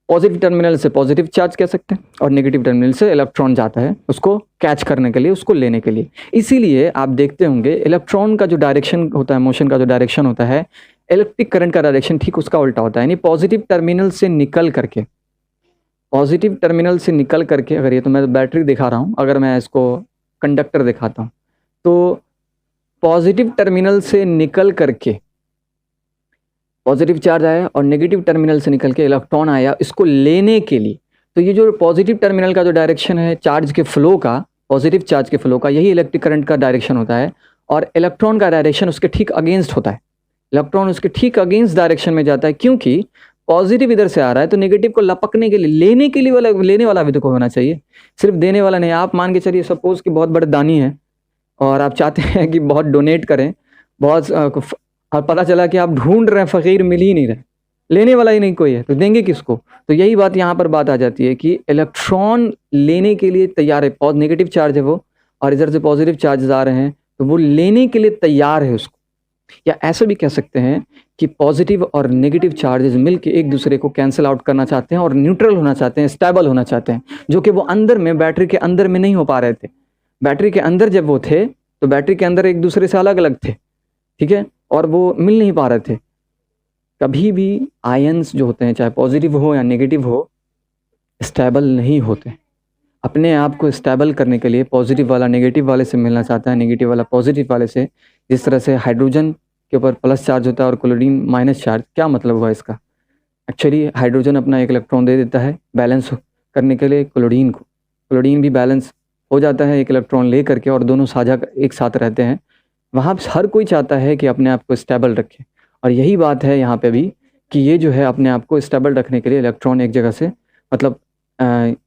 पॉजिटिव टर्मिनल से पॉजिटिव चार्ज कह सकते हैं और नेगेटिव टर्मिनल से इलेक्ट्रॉन जाता है उसको कैच करने के लिए, उसको लेने के लिए। इसीलिए आप देखते होंगे इलेक्ट्रॉन का जो डायरेक्शन होता है, मोशन का जो डायरेक्शन होता है, इलेक्ट्रिक करंट का डायरेक्शन ठीक उसका उल्टा होता है। यानी पॉजिटिव टर्मिनल से निकल करके, पॉजिटिव टर्मिनल से निकल करके, अगर ये तो मैं बैटरी दिखा रहा हूँ, अगर मैं इसको कंडक्टर दिखाता हूँ, तो पॉजिटिव टर्मिनल से निकल करके पॉजिटिव चार्ज आया और नेगेटिव टर्मिनल से निकल के इलेक्ट्रॉन आया इसको लेने के लिए। तो ये जो पॉजिटिव टर्मिनल का जो डायरेक्शन है चार्ज के फ्लो का, पॉजिटिव चार्ज के फ्लो का, यही इलेक्ट्रिक करंट का डायरेक्शन होता है। और इलेक्ट्रॉन का डायरेक्शन उसके ठीक अगेंस्ट होता है, इलेक्ट्रॉन उसके ठीक अगेंस्ट डायरेक्शन में जाता है, क्योंकि पॉजिटिव इधर से आ रहा है तो नेगेटिव को लपकने के लिए, लेने के लिए वाला, लेने वाला भी तो होना चाहिए, सिर्फ देने वाला नहीं। आप मान के चलिए सपोज कि बहुत बड़े दानी है और आप चाहते हैं कि बहुत डोनेट करें, बहुत, और पता चला कि आप ढूंढ रहे हैं, फकीर मिल ही नहीं रहे, लेने वाला ही नहीं कोई है, तो देंगे किसको? तो यही बात यहाँ पर बात आ जाती है कि इलेक्ट्रॉन लेने के लिए तैयार है, नेगेटिव चार्ज है वो, और इधर से पॉजिटिव चार्जेस आ रहे हैं, तो वो लेने के लिए तैयार है उसको। या ऐसा भी कह सकते हैं कि पॉजिटिव और नेगेटिव चार्जेस मिलके एक दूसरे को कैंसिल आउट करना चाहते हैं और न्यूट्रल होना चाहते हैं, स्टेबल होना चाहते हैं, जो कि वो अंदर में, बैटरी के अंदर में नहीं हो पा रहे थे। बैटरी के अंदर जब वो थे तो बैटरी के अंदर एक दूसरे से अलग अलग थे, ठीक है, और वो मिल नहीं पा रहे थे। कभी भी आयंस जो होते हैं, चाहे पॉजिटिव हो या नेगेटिव हो, स्टेबल नहीं होते। अपने आप को स्टेबल करने के लिए पॉजिटिव वाला नेगेटिव वाले से मिलना चाहता है, नेगेटिव वाला पॉजिटिव वाले से। जिस तरह से हाइड्रोजन के ऊपर प्लस चार्ज होता है और क्लोरीन माइनस चार्ज, क्या मतलब हुआ इसका? एक्चुअली हाइड्रोजन अपना एक इलेक्ट्रॉन दे देता है बैलेंस करने के लिए क्लोरीन को, क्लोरीन भी बैलेंस हो जाता है एक इलेक्ट्रॉन ले करके, और दोनों साझा एक साथ रहते हैं। वहाँ हर कोई चाहता है कि अपने आप को स्टेबल रखे, और यही बात है यहाँ पे भी कि ये जो है अपने आप को स्टेबल रखने के लिए इलेक्ट्रॉन एक जगह से, मतलब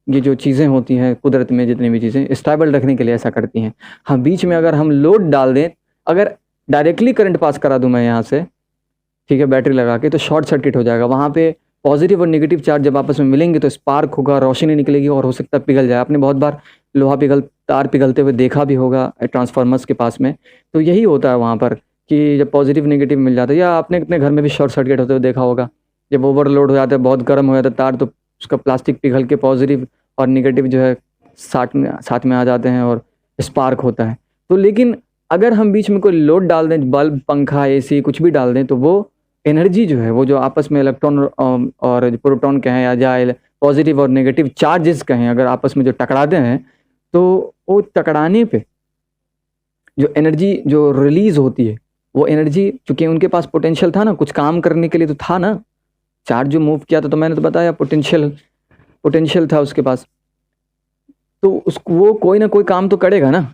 ये जो चीज़ें होती हैं कुदरत में, जितनी भी चीज़ें स्टेबल रखने के लिए ऐसा करती हैं। हाँ, बीच में अगर हम लोड डाल दें, अगर डायरेक्टली करंट पास करा दूं मैं यहाँ से, ठीक है, बैटरी लगा के, तो शॉर्ट सर्किट हो जाएगा। वहाँ पे पॉजिटिव और नेगेटिव चार्ज जब आपस में मिलेंगे तो स्पार्क होगा, रोशनी निकलेगी, और हो सकता है पिघल जाए। आपने बहुत बार लोहा तार पिघलते हुए देखा भी होगा ट्रांसफार्मर्स के पास में। तो यही होता है वहाँ पर कि जब पॉजिटिव नेगेटिव मिल जाता है, या आपने अपने घर में भी शॉर्ट सर्किट होते हुए देखा होगा, जब ओवरलोड हो जाता है, बहुत गर्म हो जाता है तार, तो उसका प्लास्टिक पिघल के पॉजिटिव और नेगेटिव जो है साथ में आ जाते हैं और स्पार्क होता है। तो लेकिन अगर हम बीच में कोई लोड डाल दें, बल्ब, पंखा, एसी, कुछ भी डाल दें, तो वो एनर्जी जो है, वो जो आपस में इलेक्ट्रॉन और प्रोटॉन कहें, या जाए पॉजिटिव और नेगेटिव चार्जेस कहें, अगर आपस में जो टकराते हैं, तो वो टकराने पे जो एनर्जी जो रिलीज होती है, वो एनर्जी, चूंकि उनके पास पोटेंशियल था ना, कुछ काम करने के लिए तो था ना, चार्ज जो मूव किया था, तो मैंने तो बताया पोटेंशियल था उसके पास, तो उसको वो कोई ना कोई काम तो करेगा ना।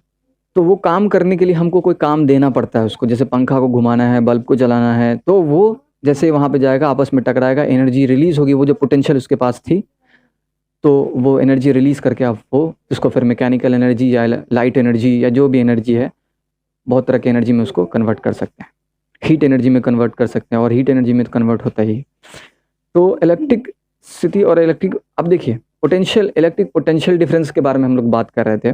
तो वो काम करने के लिए हमको कोई काम देना पड़ता है उसको, जैसे पंखा को घुमाना है, बल्ब को जलाना है, तो वो जैसे वहाँ पे जाएगा, आपस में टकराएगा, एनर्जी रिलीज होगी, वो जो पोटेंशियल उसके पास थी, तो वो एनर्जी रिलीज करके आप वो उसको फिर मैकेनिकल एनर्जी या लाइट एनर्जी या जो भी एनर्जी है, बहुत तरह की एनर्जी में उसको कन्वर्ट कर सकते हैं, हीट एनर्जी में कन्वर्ट कर सकते हैं, और हीट एनर्जी में कन्वर्ट होता ही। तो इलेक्ट्रिक सिटी और इलेक्ट्रिक, अब देखिए इलेक्ट्रिक पोटेंशियल डिफरेंस के बारे में हम लोग बात कर रहे थे,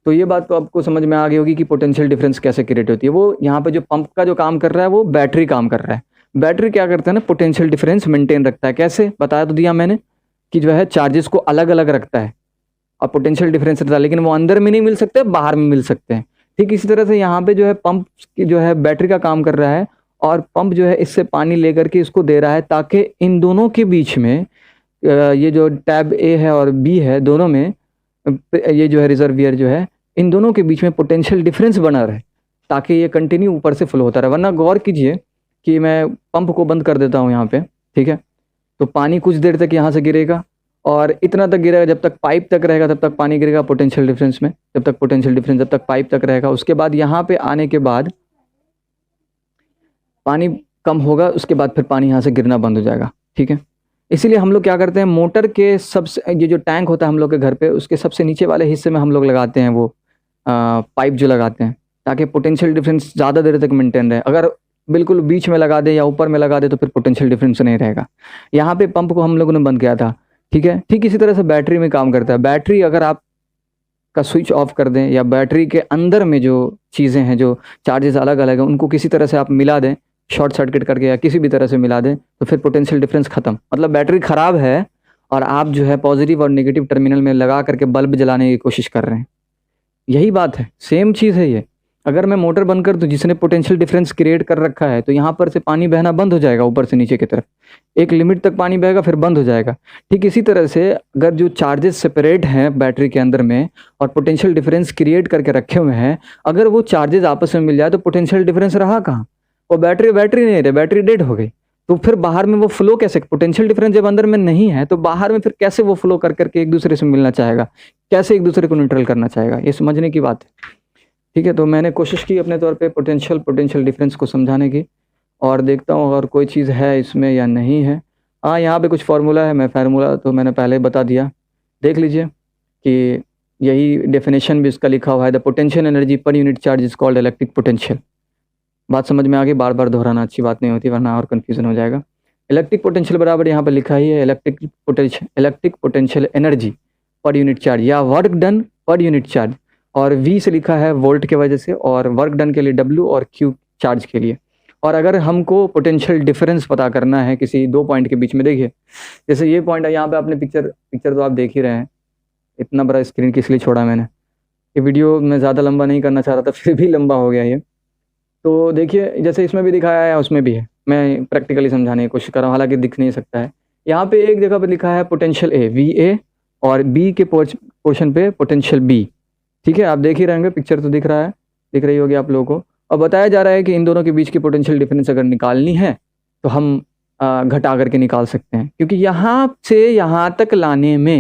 तो ये बात तो आपको समझ में आ गई होगी कि पोटेंशियल डिफरेंस कैसे क्रिएट होती है। वो यहाँ पे जो पंप का जो काम कर रहा है, वो बैटरी काम कर रहा है। बैटरी क्या करता है ना, पोटेंशियल डिफरेंस मेंटेन रखता है। कैसे बताया तो दिया मैंने कि जो है चार्जेस को अलग अलग रखता है और पोटेंशियल डिफरेंस रहता है, लेकिन वो अंदर में नहीं मिल सकते, बाहर में मिल सकते हैं। ठीक इसी तरह से यहाँ पे जो है पंप की जो है बैटरी का काम कर रहा है, और पंप जो है इससे पानी लेकर के इसको दे रहा है, ताकि इन दोनों के बीच में ये जो टैब ए है और बी है, दोनों में ये जो है रिजर्वियर जो है, इन दोनों के बीच में पोटेंशियल डिफरेंस बना रहे, ताकि ये कंटिन्यू ऊपर से फ्लो होता रहे। वरना गौर कीजिए कि मैं पंप को बंद कर देता हूँ यहाँ पे, ठीक है, तो पानी कुछ देर तक यहाँ से गिरेगा, और इतना तक गिरेगा जब तक पाइप तक रहेगा, तब तक पानी गिरेगा पोटेंशियल डिफरेंस में, जब तक पाइप तक रहेगा। उसके बाद यहाँ पे आने के बाद पानी कम होगा, उसके बाद फिर पानी यहाँ से गिरना बंद हो जाएगा, ठीक है। इसीलिए हम लोग क्या करते हैं, मोटर के सबसे ये जो टैंक होता है हम लोग के घर पे, उसके सबसे नीचे वाले हिस्से में हम लोग लगाते हैं वो पाइप जो लगाते हैं, ताकि पोटेंशियल डिफरेंस ज़्यादा देर तक मेंटेन रहे। अगर बिल्कुल बीच में लगा दे या ऊपर में लगा दे तो फिर पोटेंशियल डिफरेंस नहीं रहेगा। यहाँ पे पंप को हम लोगों ने बंद किया था, ठीक है। ठीक इसी तरह से बैटरी में काम करता है। बैटरी अगर आप का स्विच ऑफ कर दें या बैटरी के अंदर में जो चीज़ें हैं, जो चार्जेस अलग अलग हैं, उनको किसी तरह से आप मिला दें, शॉर्ट सर्किट करके या किसी भी तरह से मिला दें, तो फिर पोटेंशियल डिफरेंस खत्म। मतलब बैटरी खराब है और आप जो है पॉजिटिव और नेगेटिव टर्मिनल में लगा करके बल्ब जलाने की कोशिश कर रहे हैं, यही बात है, सेम चीज़ है ये। अगर मैं मोटर बंद कर दूं जिसने पोटेंशियल डिफरेंस क्रिएट कर रखा है, तो यहाँ पर से पानी बहना बंद हो जाएगा, ऊपर से नीचे की तरफ एक लिमिट तक पानी बहेगा फिर बंद हो जाएगा। ठीक इसी तरह से अगर जो चार्जेस सेपरेट हैं बैटरी के अंदर में और पोटेंशियल डिफरेंस क्रिएट करके रखे हुए हैं, अगर वो चार्जेस आपस में मिल जाए तो पोटेंशियल डिफरेंस रहा कहाँ, वो बैटरी बैटरी नहीं रही, बैटरी डेड हो गई। तो फिर बाहर में वो फ्लो कैसे, पोटेंशियल डिफरेंस जब अंदर में नहीं है तो बाहर में फिर कैसे वो फ्लो कर करके एक दूसरे से मिलना चाहेगा, कैसे एक दूसरे को न्यूट्रल करना चाहेगा, ये समझने की बात है। ठीक है, तो मैंने कोशिश की अपने तौर पे पोटेंशियल डिफरेंस को समझाने की, और देखता हूँ अगर कोई चीज़ है इसमें या नहीं है। हाँ, यहाँ पे कुछ फार्मूला है, मैं फार्मूला तो मैंने पहले बता दिया, देख लीजिए कि यही डेफिनेशन भी उसका लिखा हुआ है, the potential energy per unit charge is called electric potential. बात समझ में आ गई, बार बार दोहराना अच्छी बात नहीं होती वरना और कन्फ्यूजन हो जाएगा। इलेक्ट्रिक पोटेंशियल बराबर यहाँ पर लिखा ही है electric potential energy per unit charge या work done per unit charge, और V से लिखा है वोल्ट के वजह से, और वर्क डन के लिए W और Q चार्ज के लिए। और अगर हमको पोटेंशियल डिफरेंस पता करना है किसी दो पॉइंट के बीच में, देखिए जैसे ये पॉइंट है, यहाँ पे आपने पिक्चर तो आप देख ही रहे हैं, इतना बड़ा स्क्रीन किस लिए छोड़ा मैंने, ये वीडियो मैं ज़्यादा लंबा नहीं करना चाह रहा था फिर भी लंबा हो गया ये। तो देखिए जैसे इसमें भी दिखाया है उसमें भी है, मैं प्रैक्टिकली समझाने की कोशिश कर रहा हूँ, हालांकि दिख नहीं सकता है। यहाँ पे एक जगह पे लिखा है पोटेंशियल A VA, और B के पोर्शन पे पोटेंशियल B। ठीक है, आप देख ही रहेंगे, पिक्चर तो दिख रहा है, दिख रही होगी आप लोगों को। और बताया जा रहा है कि इन दोनों के बीच की पोटेंशियल डिफरेंस अगर निकालनी है तो हम घटा करके निकाल सकते हैं, क्योंकि यहाँ से यहाँ तक लाने में,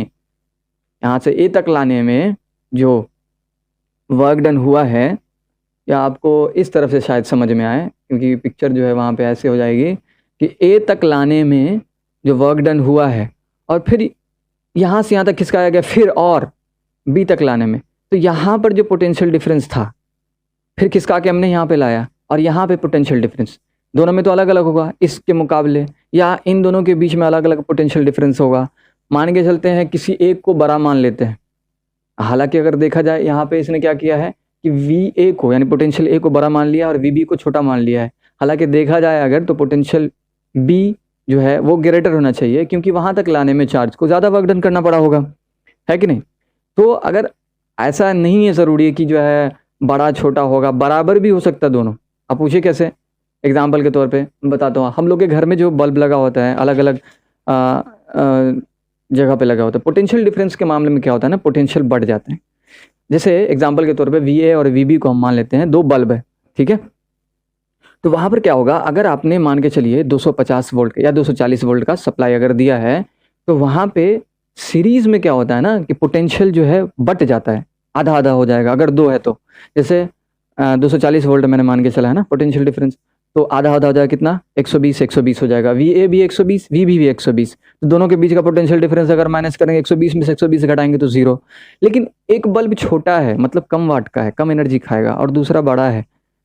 यहाँ से A तक लाने में जो वर्क डन हुआ है, या आपको इस तरफ से शायद समझ में आए, क्योंकि पिक्चर जो है वहाँ पे ऐसे हो जाएगी कि A तक लाने में जो वर्क डन हुआ है, और फिर यहाँ से यहाँ तक खिसकाया गया, फिर और B तक लाने में, तो यहाँ पर जो पोटेंशियल डिफरेंस था फिर खिसका के हमने यहाँ पे लाया, और यहाँ पे पोटेंशियल डिफरेंस दोनों में तो अलग अलग होगा इसके मुकाबले, या इन दोनों के बीच में अलग अलग पोटेंशियल डिफरेंस होगा। मान के चलते हैं किसी एक को बड़ा मान लेते हैं, हालांकि अगर देखा जाए यहाँ पे इसने क्या किया है कि VA को यानी पोटेंशियल A को बड़ा मान लिया और VB को छोटा मान लिया है। हालांकि देखा जाए अगर तो पोटेंशियल B जो है वो ग्रेटर होना चाहिए, क्योंकि वहाँ तक लाने में चार्ज को ज़्यादा वर्क डन करना पड़ा होगा, है कि नहीं। तो अगर ऐसा नहीं है ज़रूरी है कि जो है बड़ा छोटा होगा, बराबर भी हो सकता है दोनों। अब पूछे कैसे, एग्जाम्पल के तौर पे बताता हूँ, हम लोग के घर में जो बल्ब लगा होता है अलग अलग जगह पे लगा होता है, पोटेंशियल डिफरेंस के मामले में क्या होता है ना, पोटेंशियल बढ़ जाते हैं। जैसे एग्जाम्पल के तौर पे VA और VB को हम मान लेते हैं, दो बल्ब है, ठीक है। तो वहाँ पर क्या होगा, अगर आपने मान के चलिए 250 वोल्ट या 240 वोल्ट का सप्लाई अगर दिया है, तो वहाँ पे सीरीज में क्या होता है ना कि पोटेंशियल जो है बट जाता है, आधा आधा हो जाएगा अगर दो है तो। जैसे 240 वोल्ट मैंने मान के चला है ना पोटेंशियल डिफरेंस, तो आधा आधा हो जाएगा कितना, 120 हो जाएगा। VA भी 120, VB भी 120, तो दोनों के बीच का पोटेंशियल डिफरेंस अगर माइनस करेंगे 120 में से 120 घटाएंगे तो 0। लेकिन एक बल्ब छोटा है, मतलब कम वाट का है, कम एनर्जी खाएगा, और दूसरा बड़ा है,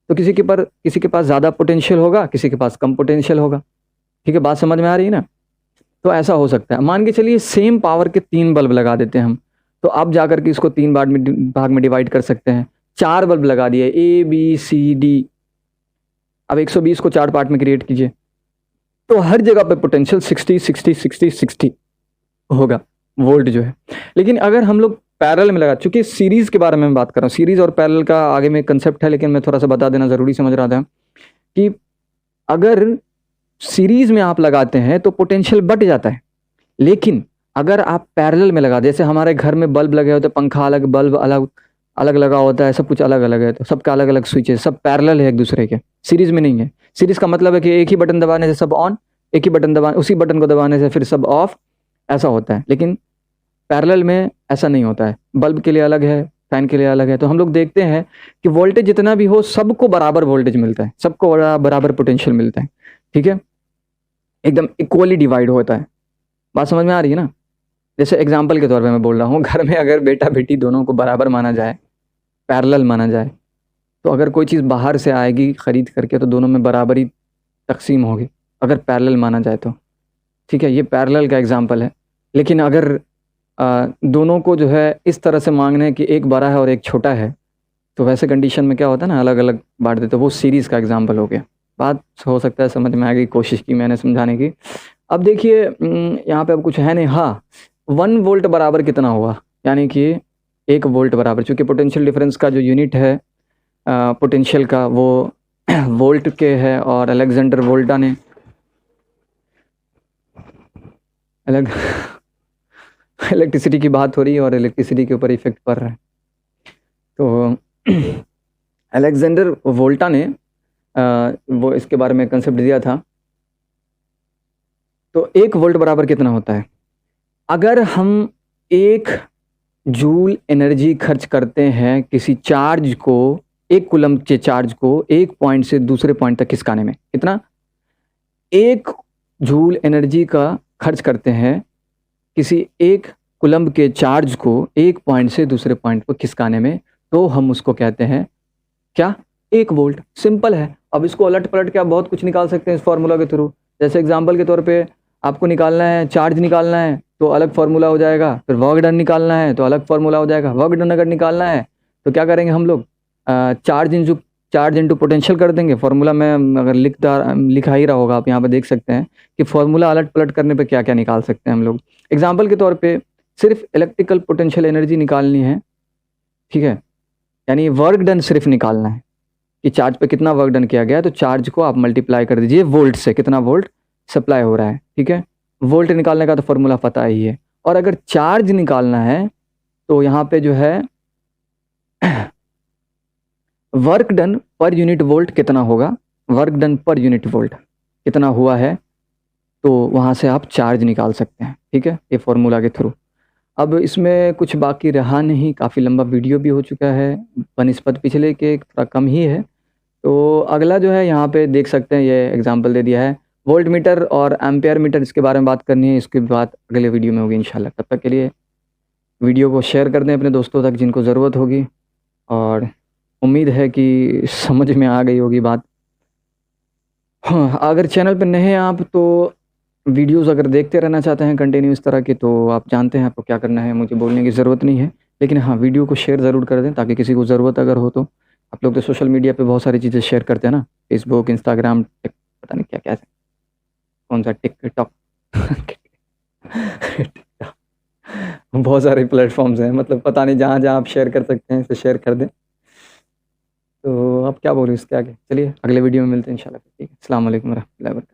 तो किसी के पास ज़्यादा पोटेंशियल होगा, किसी के पास कम पोटेंशियल होगा। ठीक है, बात समझ में आ रही है ना। तो ऐसा हो सकता है, मान के चलिए सेम पावर के 3 बल्ब लगा देते हैं हम, तो आप जाकर के इसको 3 भाग में डिवाइड कर सकते हैं। 4 बल्ब लगा दिए A B C D, अब 120 को 4 पार्ट में क्रिएट कीजिए, तो हर जगह पे पोटेंशियल 60 60 60 60 होगा वोल्ट जो है। लेकिन अगर हम लोग पैरेलल में लगा, चूंकि सीरीज के बारे में बात कर रहा हूँ, सीरीज और पैरेलल का आगे में कंसेप्ट है, लेकिन मैं थोड़ा सा बता देना जरूरी समझ रहा था कि अगर सीरीज में आप लगाते हैं तो पोटेंशियल बढ़ जाता है, लेकिन अगर आप पैरेलल में लगा, जैसे हमारे घर में बल्ब लगे होते हैं, पंखा अलग, बल्ब अलग अलग लगा होता है, सब कुछ अलग अलग है, तो सबका अलग अलग स्विच है, सब पैरेलल है एक दूसरे के, सीरीज में नहीं है। सीरीज का मतलब है कि एक ही बटन दबाने से सब ऑन, एक ही बटन दबाने, उसी बटन को दबाने से फिर सब ऑफ, ऐसा होता है। लेकिन पैरेलल में ऐसा नहीं होता है, बल्ब के लिए अलग है, फैन के लिए अलग है। तो हम लोग देखते हैं कि वोल्टेज जितना भी हो सबको बराबर वोल्टेज मिलता है, सबको बराबर पोटेंशियल मिलता है, ठीक है, एकदम इक्वली डिवाइड होता है। बात समझ में आ रही है ना? जैसे एग्जाम्पल के तौर पे मैं बोल रहा हूँ, घर में अगर बेटा बेटी दोनों को बराबर माना जाए, पैरेलल माना जाए, तो अगर कोई चीज़ बाहर से आएगी ख़रीद करके तो दोनों में बराबरी तकसीम होगी, अगर पैरेलल माना जाए तो। ठीक है, ये पैरेलल का एग्जांपल है। लेकिन अगर दोनों को जो है इस तरह से मांगना है कि एक बड़ा है और एक छोटा है, तो वैसे कंडीशन में क्या होता है ना, अलग अलग बांट देते, वो सीरीज़ का एग्जांपल हो गया। बात हो सकता है समझ में आ गई, कोशिश की मैंने समझाने की। अब देखिए यहाँ पे अब कुछ है नहीं। हाँ, 1 वोल्ट बराबर कितना हुआ, यानी कि 1 वोल्ट बराबर, चूँकि पोटेंशियल डिफरेंस का जो यूनिट है पोटेंशियल का वो वोल्ट के है, और अलेक्जेंडर वोल्टा ने अलग इलेक्ट्रिसिटी की बात हो रही है और इलेक्ट्रिसिटी के ऊपर इफेक्ट पड़ रहा है। तो अलेक्जेंडर वोल्टा ने वो इसके बारे में कंसेप्ट दिया था। तो 1 वोल्ट बराबर कितना होता है, अगर हम 1 जूल एनर्जी खर्च करते हैं किसी चार्ज को, 1 कूलम के चार्ज को एक पॉइंट से दूसरे पॉइंट तक खिसकाने में, कितना 1 जूल एनर्जी का खर्च करते हैं किसी 1 कूलम के चार्ज को एक पॉइंट से दूसरे पॉइंट पर खिसकाने में, तो हम उसको कहते हैं क्या, 1 वोल्ट। सिंपल है। अब इसको उलट पलट के आप बहुत कुछ निकाल सकते हैं इस फार्मूला के थ्रू। जैसे एग्जांपल के तौर पे आपको निकालना है, चार्ज निकालना है तो अलग फार्मूला हो जाएगा, फिर वर्क डन निकालना है तो अलग फार्मूला हो जाएगा। वर्क डन अगर निकालना है तो क्या करेंगे हम लोग, चार्ज इंटू पोटेंशियल कर देंगे। फार्मूला में अगर लिखा ही रहा होगा, आप यहाँ पे देख सकते हैं कि फार्मूला अलट पलट करने पे क्या क्या निकाल सकते हैं हम लोग। एग्जांपल के तौर पे सिर्फ इलेक्ट्रिकल पोटेंशियल एनर्जी निकालनी है, ठीक है, यानी वर्क डन सिर्फ निकालना है कि चार्ज पे कितना वर्क डन किया गया है, तो चार्ज को आप मल्टीप्लाई कर दीजिए वोल्ट से, कितना वोल्ट सप्लाई हो रहा है, ठीक है। वोल्ट निकालने का तो फार्मूला पता ही है। और अगर चार्ज निकालना है तो यहाँ पे जो है work done per unit volt कितना होगा, work done per unit volt कितना हुआ है, तो वहाँ से आप चार्ज निकाल सकते हैं, ठीक है, ये फार्मूला के थ्रू। अब इसमें कुछ बाकी रहा नहीं, काफ़ी लंबा वीडियो भी हो चुका है, बनिस्बत पिछले के थोड़ा कम ही है। तो अगला जो है यहाँ पे देख सकते हैं, ये एग्जांपल दे दिया है वोल्ट मीटर और एम्पेयर मीटर, इसके बारे में बात करनी है, इसकी बात अगले वीडियो में होगी इंशाल्लाह। तब तक के लिए वीडियो को शेयर कर दें अपने दोस्तों तक जिनको ज़रूरत होगी, और उम्मीद है कि समझ में आ गई होगी बात। हाँ, अगर चैनल पर नए हैं आप तो वीडियोस अगर देखते रहना चाहते हैं कंटिन्यू इस तरह के, तो आप जानते हैं आपको क्या करना है, मुझे बोलने की ज़रूरत नहीं है। लेकिन हाँ, वीडियो को शेयर ज़रूर कर दें ताकि किसी को ज़रूरत अगर हो तो। आप लोग तो सोशल मीडिया पे बहुत सारी चीज़ें शेयर करते हैं ना, फेसबुक, इंस्टाग्राम, पता नहीं क्या क्या, कौन सा टिकटॉक बहुत सारे प्लेटफॉर्म्स हैं, मतलब पता नहीं, जहाँ जहाँ आप शेयर कर सकते हैं इसे शेयर कर दें। तो अब क्या बोलूँ इसके आगे, चलिए अगले वीडियो में मिलते हैं इंशाल्लाह। ठीक है, अस्सलाम वालेकुम रहमतुल्लाहि व बरकातहू।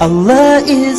Allah is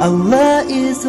Allah is